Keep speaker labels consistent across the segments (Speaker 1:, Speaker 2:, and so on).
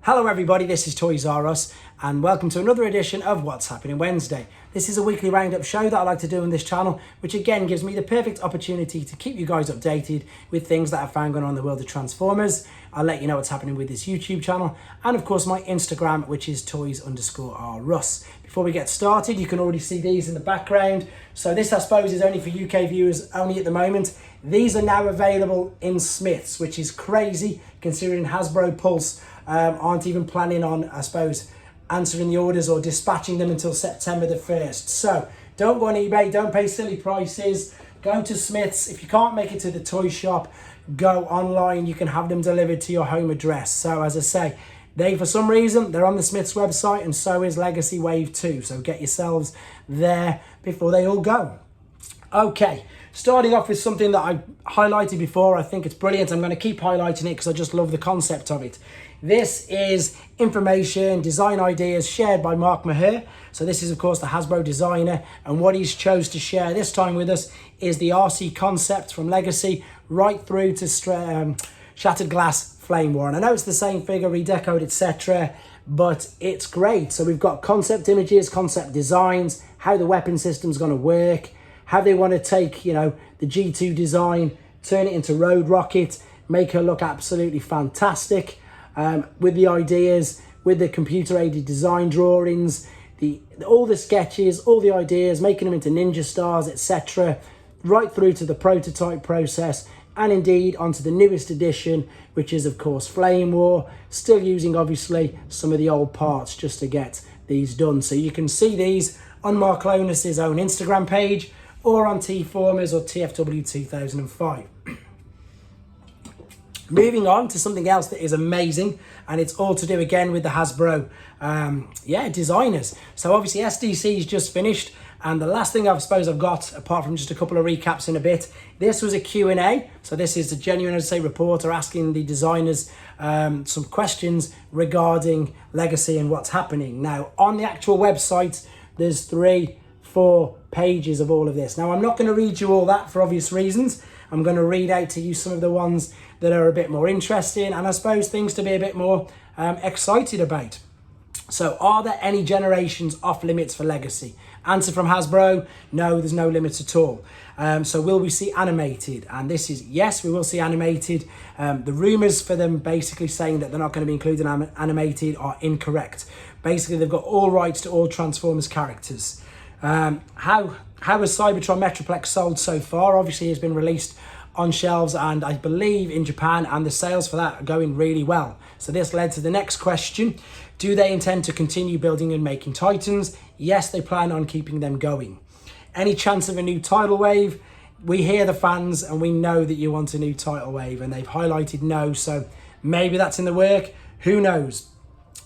Speaker 1: Hello everybody, this is Toys R Us and welcome to another edition of What's Happening Wednesday. This is a weekly roundup show that I like to do on this channel, which again gives me the perfect opportunity to keep you guys updated with things that I found going on in the world of Transformers. I'll let you know what's happening with this YouTube channel and of course my Instagram, which is toys_r_us. Before we get started, you can already see these in the background. So this, I suppose, is only for UK viewers only at the moment. These are now available in Smiths, which is crazy considering Hasbro Pulse aren't even planning on, I suppose, answering the orders or dispatching them until September the 1st. So don't go on eBay, don't pay silly prices, go to Smiths. If you can't make it to the toy shop, go online, you can have them delivered to your home address. So as I say, for some reason, they're on the Smiths website and so is Legacy Wave 2. So get yourselves there before they all go. Okay, starting off with something that I highlighted before. I think it's brilliant. I'm going to keep highlighting it because I just love the concept of it. This is information, design ideas shared by Mark Maher. So this is, of course, the Hasbro designer. And what he's chose to share this time with us is the arcee concept from Legacy right through to Shattered Glass Flamewar. And I know it's the same figure, redecoed, etc. But it's great. So we've got concept images, concept designs, how the weapon system's going to work, how they want to take, you know, the G2 design, turn it into Road Rocket, make her look absolutely fantastic. With the ideas, with the computer-aided design drawings, all the sketches, all the ideas, making them into ninja stars, etc. Right through to the prototype process, and indeed onto the newest edition, which is, of course, Flame War. Still using, obviously, some of the old parts just to get these done. So you can see these on Mark Lonus's own Instagram page, or on T-Formers or TFW 2005. Moving on to something else that is amazing, and it's all to do again with the Hasbro designers. So obviously SDCC is just finished, and the last thing I suppose I've got, apart from just a couple of recaps in a bit, this was a Q&A. So this is a genuine, as I say, reporter asking the designers some questions regarding Legacy and what's happening. Now on the actual website, there's 3-4 pages of all of this. Now I'm not going to read you all that for obvious reasons. I'm going to read out to you some of the ones that are a bit more interesting and I suppose things to be a bit more excited about. So are there any generations off limits for Legacy? Answer from Hasbro, no, there's no limit at all. So will we see animated? And this is yes, we will see animated. The rumours for them basically saying that they're not going to be included in animated are incorrect. Basically, they've got all rights to all Transformers characters. How has Cybertron Metroplex sold so far? Obviously, it's been released on shelves and I believe in Japan, and the sales for that are going really well. So this led to the next question. Do they intend to continue building and making Titans? Yes, they plan on keeping them going. Any chance of a new tidal wave? We hear the fans and we know that you want a new tidal wave, and they've highlighted no, so maybe that's in the work. Who knows?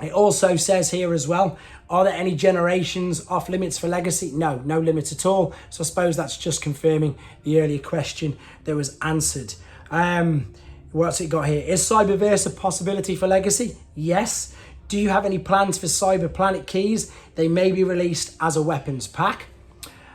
Speaker 1: It also says here as well, are there any generations off limits for Legacy? No, no limit at all. So I suppose that's just confirming the earlier question that was answered. What's it got here? Is Cyberverse a possibility for Legacy? Yes. Do you have any plans for Cyber Planet keys? They may be released as a weapons pack.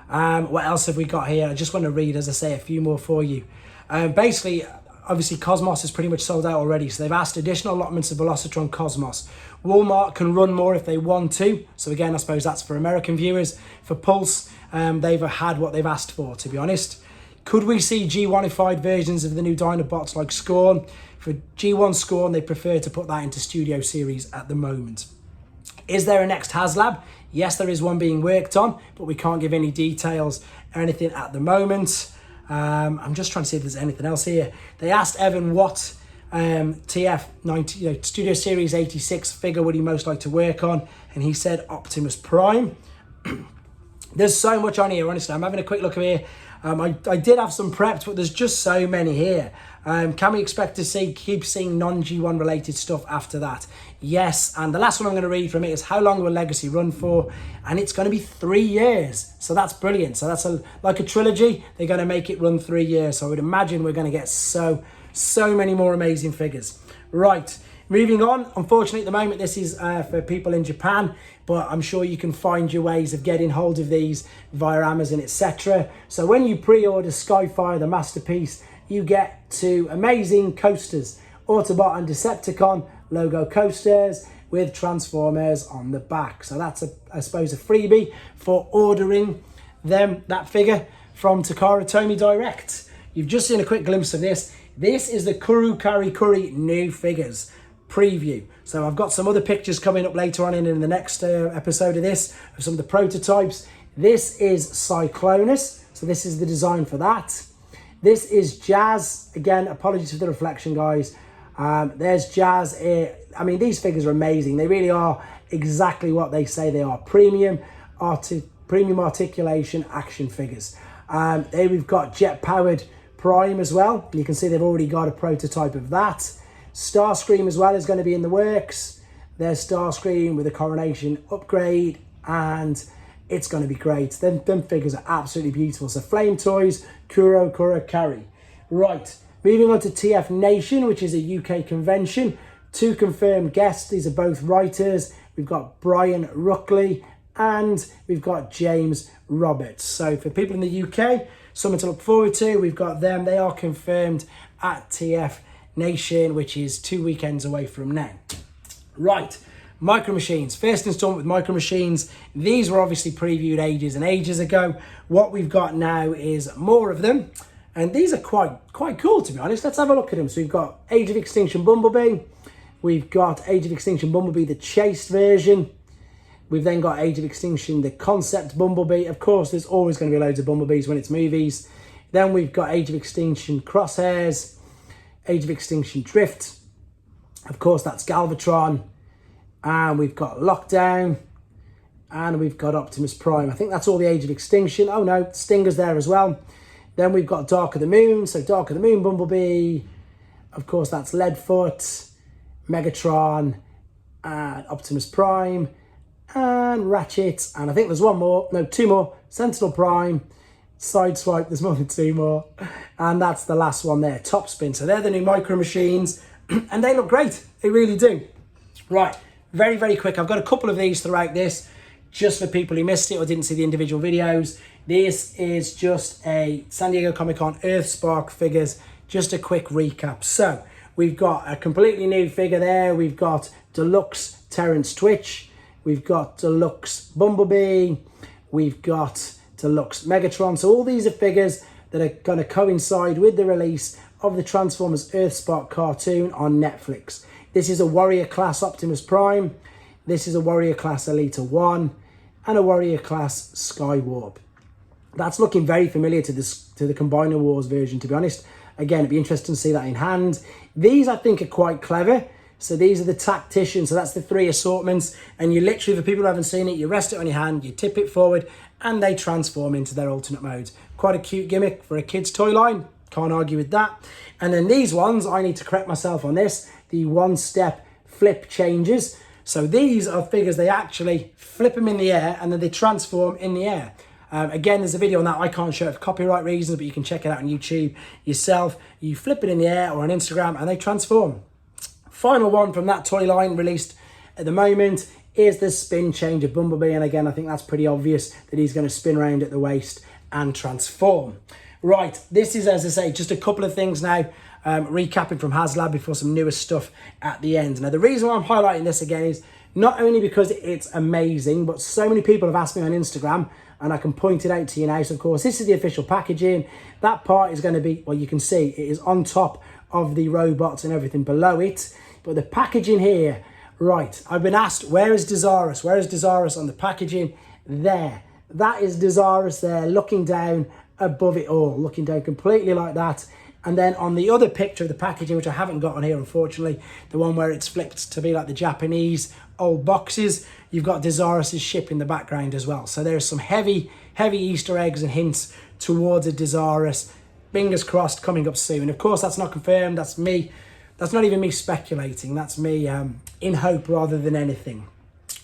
Speaker 1: What else have we got here? I just want to read, as I say, a few more for you. Basically, obviously, Cosmos is pretty much sold out already, so they've asked additional allotments of Velocitron Cosmos. Walmart can run more if they want to. So again, I suppose that's for American viewers. For Pulse, they've had what they've asked for, to be honest. Could we see G1-ified versions of the new Dinobots like Scorn? For G1 Scorn, they prefer to put that into Studio Series at the moment. Is there a next HasLab? Yes, there is one being worked on, but we can't give any details or anything at the moment. I'm just trying to see if there's anything else here. They asked Evan what TF90, Studio Series 86 figure would he most like to work on, and he said Optimus Prime. There's so much on here, honestly. I'm having a quick look here. I did have some prepped, but there's just so many here. Can we expect to keep seeing non-G1 related stuff after that? Yes, and the last one I'm going to read from it is how long will Legacy run for? And it's going to be 3 years. So that's brilliant. So that's like a trilogy. They're going to make it run 3 years. So I would imagine we're going to get so many more amazing figures. Right, moving on. Unfortunately, at the moment, this is for people in Japan, but I'm sure you can find your ways of getting hold of these via Amazon, etc. So when you pre-order Skyfire, the Masterpiece, you get 2 amazing coasters, Autobot and Decepticon logo coasters, with Transformers on the back. So that's, I suppose, a freebie for ordering that figure from Takara Tomy Direct. You've just seen a quick glimpse of this. This is the Kuru Kari Kuri new figures preview. So I've got some other pictures coming up later on in the next episode of this, of some of the prototypes. This is Cyclonus, so this is the design for that. This is Jazz. Again, apologies for the reflection, guys. There's Jazz. I mean, these figures are amazing. They really are exactly what they say they are. Premium articulation action figures. There we've got jet-powered Prime as well. You can see they've already got a prototype of that. Starscream as well is going to be in the works. There's Starscream with a coronation upgrade, and it's going to be great. Them figures are absolutely beautiful. So Flame Toys, Kuro Kura Kari. Right, moving on to TF Nation, which is a UK convention. 2 confirmed guests. These are both writers. We've got Brian Ruckley and we've got James Roberts. So for people in the UK, something to look forward to. We've got them. They are confirmed at TF Nation, which is 2 weekends away from now. Right, Micro Machines. First installment with Micro Machines. These were obviously previewed ages and ages ago. What we've got now is more of them. And these are quite cool, to be honest. Let's have a look at them. So we've got Age of Extinction Bumblebee. We've got Age of Extinction Bumblebee, the chased version. We've then got Age of Extinction, the concept Bumblebee. Of course, there's always going to be loads of Bumblebees when it's movies. Then we've got Age of Extinction Crosshairs, Age of Extinction Drift. Of course, that's Galvatron. And we've got Lockdown. And we've got Optimus Prime. I think that's all the Age of Extinction. Oh no, Stinger's there as well. Then we've got Dark of the Moon. So Dark of the Moon Bumblebee. Of course, that's Leadfoot, Megatron, and Optimus Prime. And Ratchet, and I think there's one more, no, 2 more, Sentinel Prime, Sideswipe, there's more than 2 more, and that's the last one there, Top Spin. So they're the new Micro Machines, and they look great, they really do. Right, very, very quick, I've got a couple of these throughout this, just for people who missed it or didn't see the individual videos. This is just a San Diego Comic-Con EarthSpark figures, just a quick recap. So, we've got a completely new figure there, we've got Deluxe Terrence Twitch, we've got Deluxe Bumblebee, we've got Deluxe Megatron. So all these are figures that are going to coincide with the release of the Transformers EarthSpark cartoon on Netflix. This is a Warrior Class Optimus Prime, this is a Warrior Class Elita 1, and a Warrior Class Skywarp. That's looking very familiar to the Combiner Wars version, to be honest. Again, it'd be interesting to see that in hand. These, I think, are quite clever. So these are the tacticians, so that's the 3 assortments, and you literally, for people who haven't seen it, you rest it on your hand, you tip it forward, and they transform into their alternate modes. Quite a cute gimmick for a kid's toy line, can't argue with that. And then these ones, I need to correct myself on this, the 1-step flip changes. So these are figures, they actually flip them in the air, and then they transform in the air. Again, there's a video on that. I can't show it for copyright reasons, but you can check it out on YouTube yourself. You flip it in the air or on Instagram, and they transform. Final one from that toy line released at the moment is the spin change of Bumblebee. And again, I think that's pretty obvious that he's going to spin around at the waist and transform. Right, this is, as I say, just a couple of things now, recapping from HasLab before some newer stuff at the end. Now, the reason why I'm highlighting this again is not only because it's amazing, but so many people have asked me on Instagram, and I can point it out to you now. So, of course, this is the official packaging. That part is going to be, well, you can see it is on top of the robots and everything below it. But the packaging here, right, I've been asked, where is Desirus? Where is Desirus on the packaging? There. That is Desirus there, looking down above it all, looking down completely like that. And then on the other picture of the packaging, which I haven't got on here, unfortunately, the one where it's flipped to be like the Japanese old boxes, you've got Desirus' ship in the background as well. So there's some heavy, heavy Easter eggs and hints towards a Desirus. Fingers crossed, coming up soon. Of course, that's not confirmed. That's me. That's not even me speculating. That's me in hope rather than anything.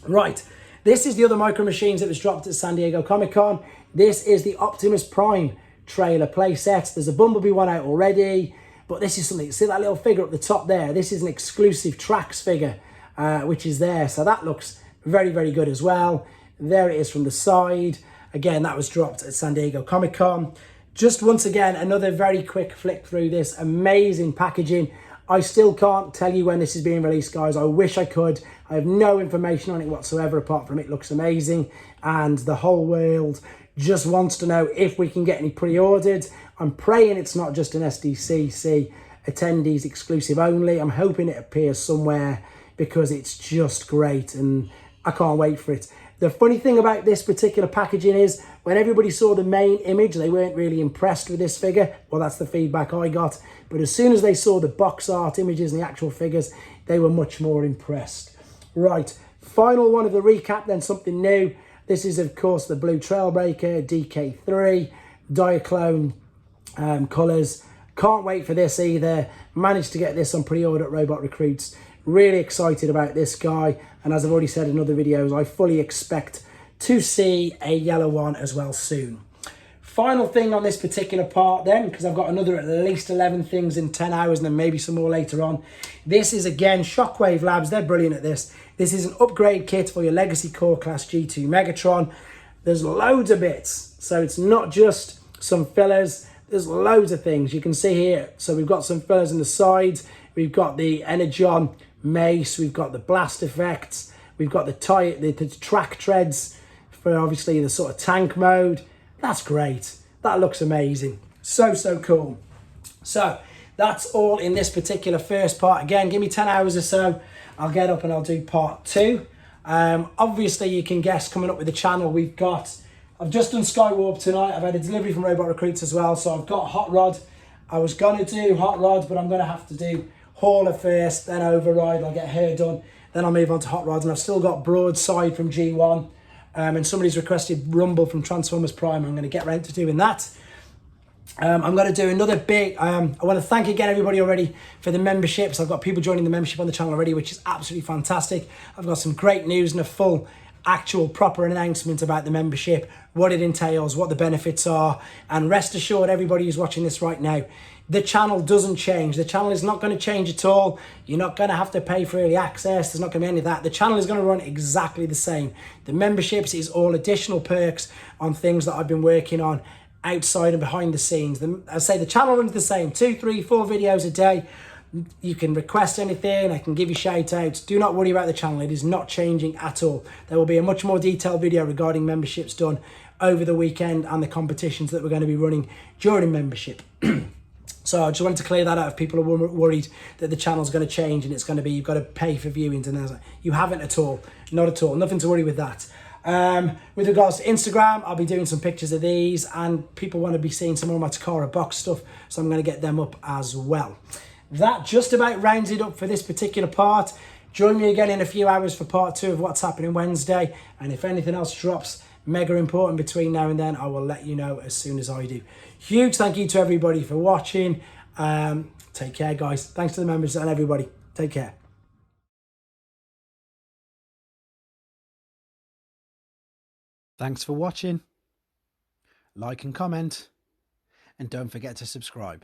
Speaker 1: Right, this is the other Micro Machines that was dropped at San Diego Comic-Con. This is the Optimus Prime trailer playset. There's a Bumblebee one out already, but this is something, see that little figure up the top there? This is an exclusive Trax figure, which is there. So that looks very, very good as well. There it is from the side. Again, that was dropped at San Diego Comic-Con. Just once again, another very quick flick through this amazing packaging I still can't tell you when this is being released, guys. I wish I could. I have no information on it whatsoever, apart from it looks amazing. And the whole world just wants to know if we can get any pre-ordered. I'm praying it's not just an SDCC attendees exclusive only. I'm hoping it appears somewhere because it's just great and I can't wait for it. The funny thing about this particular packaging is when everybody saw the main image, they weren't really impressed with this figure. Well, that's the feedback I got. But as soon as they saw the box art images and the actual figures, they were much more impressed. Right, final one of the recap, then something new. This is, of course, the Blue Trailbreaker DK3 Diaclone colours. Can't wait for this either. Managed to get this on pre-order at Robot Recruits. Really excited about this guy, and as I've already said in other videos, I fully expect to see a yellow one as well soon. Final thing on this particular part then, because I've got another at least 11 things in 10 hours and then maybe some more later on. This is again Shockwave Labs. They're brilliant at this. This is an upgrade kit for your Legacy Core Class G2 Megatron. There's loads of bits, so it's not just some fillers. There's loads of things you can see here. So we've got some fillers in the sides. We've got the Energon mace, we've got the blast effects, we've got the track treads for obviously the sort of tank mode. That's great. That looks amazing. So cool. So that's all in this particular first part. Again, give me 10 hours or so. I'll get up and I'll do part 2. Obviously, you can guess coming up with the channel, I've just done Skywarp tonight. I've had a delivery from Robot Recruits as well. So I've got Hot Rod. I was going to do Hot Rod, but I'm going to have to do Hauler first, then Override. I'll get her done, then I'll move on to Hot Rods. And I've still got Broadside from G1, and somebody's requested Rumble from Transformers Prime. I'm going to get around to doing that. I'm going to do another big, I want to thank again everybody already for the memberships. I've got people joining the membership on the channel already, which is absolutely fantastic. I've got some great news and a full actual proper announcement about the membership, what it entails, what the benefits are, and rest assured everybody who's watching this right now, the channel doesn't change. The channel is not going to change at all. You're not going to have to pay for early access. There's not going to be any of that. The channel is going to run exactly the same. The memberships is all additional perks on things that I've been working on outside and behind the scenes. I say the channel runs the same, 2, 3, 4 videos a day. You can request anything. I can give you shout outs. Do not worry about the channel. It is not changing at all. There will be a much more detailed video regarding memberships done over the weekend and the competitions that we're going to be running during membership. So I just wanted to clear that out if people are worried that the channel's going to change and it's going to be, you've got to pay for viewings, and you haven't at all. Not at all. Nothing to worry with that. With regards to Instagram, I'll be doing some pictures of these, and people want to be seeing some more of my Takara box stuff, so I'm going to get them up as well. That just about rounds it up for this particular part. Join me again in a few hours for part 2 of what's happening Wednesday, and if anything else drops mega important between now and then, I will let you know as soon as I do. Huge thank you to everybody for watching. Take care, guys. Thanks to the members and everybody. Take care. Thanks for watching. Like and comment, and don't forget to subscribe.